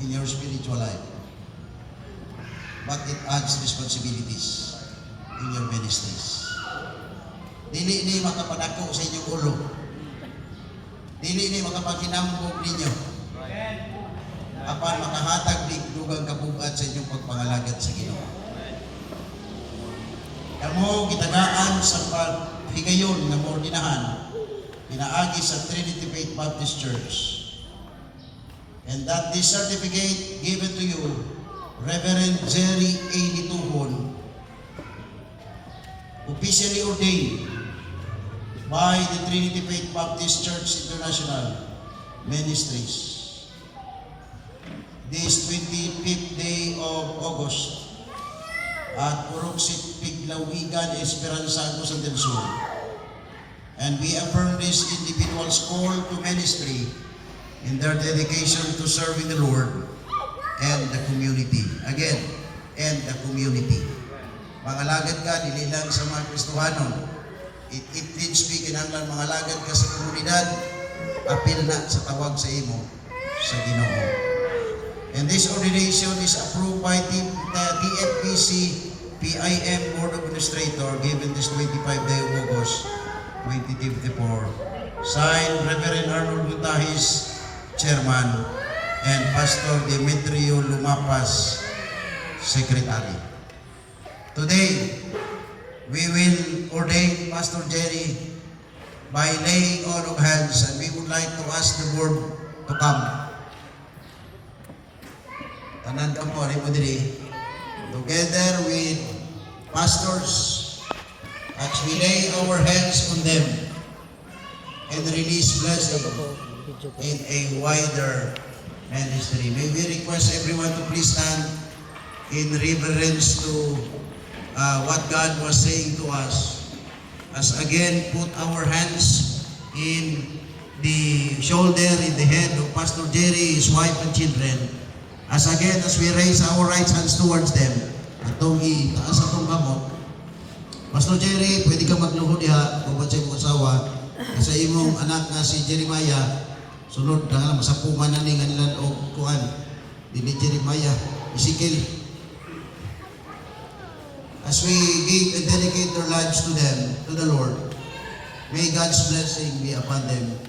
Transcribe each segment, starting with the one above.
in your spiritual life. But it adds responsibilities in your ministries. Dili ni makapadako sa inyong ulo. Dili ni makapaghinambog ninyo. Apan makahatag ni dugang kabugat sa inyong pagpangalagad sa Ginoo. Kamo gitagaan sa paghigayon na moordinahan pinaagi sa Trinity Faith Baptist Church. And that this certificate given to you, Reverend Jerry A. Lituhon, officially ordained by the Trinity Faith Baptist Church International Ministries. This 25th day of August at Uruksit Piglawigan, Esperanza, Agusan del Sur. And we affirm this individual's call to ministry in their dedication to serving the Lord and the community. Again, and the community. Mangalagad ka, dili lang sa mga Kristohanon. It needs be kinahanglan mangalagad ka sa komunidad, apil na sa tawag sa imo sa Ginoo. And this ordination is approved by the TFPC PIM Board of Administrator given this 25 day of August 2024. Signed, Reverend Arnold Gutahis, Chairman, and Pastor Demetrio Lumapas, Secretary. Today, we will ordain Pastor Jerry by laying on of hands, and we would like to ask the board to come. Tanan ka po, rin mo diri. Together with pastors, as we lay our hands on them and release blessing in a wider ministry. May we request everyone to please stand in reverence to what God was saying to us. As again, put our hands in the shoulder, in the head of Pastor Jerry, his wife and children. As again, as we raise our right hands towards them, atong itaas atong kamot, Pastor Jerry, pwede ka magluhod diha, kung sa imong asawa, sa imong anak na si Jeremiah, sunod na nga, masapungan na ni nga nilan o kuhan, dili Jeremiah, Ezekiel. As we give and dedicate our lives to them, to the Lord, may God's blessing be upon them.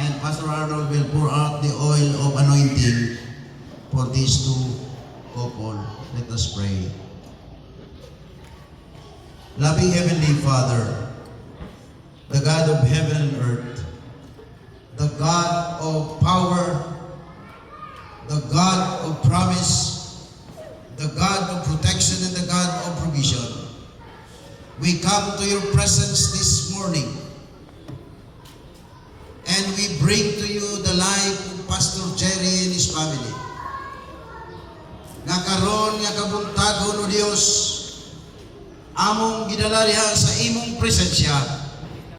And Pastor Arnold will pour out the oil of anointing for these two couple. Let us pray. Loving Heavenly Father, the God of heaven and earth, the God of power, the God of promise, the God of protection, and the God of provision, we come to your presence this morning and we bring to you the life of Pastor Jerry and his family. Nga karon nga kabuntagon o Dios, among gidala diha sa imong presensya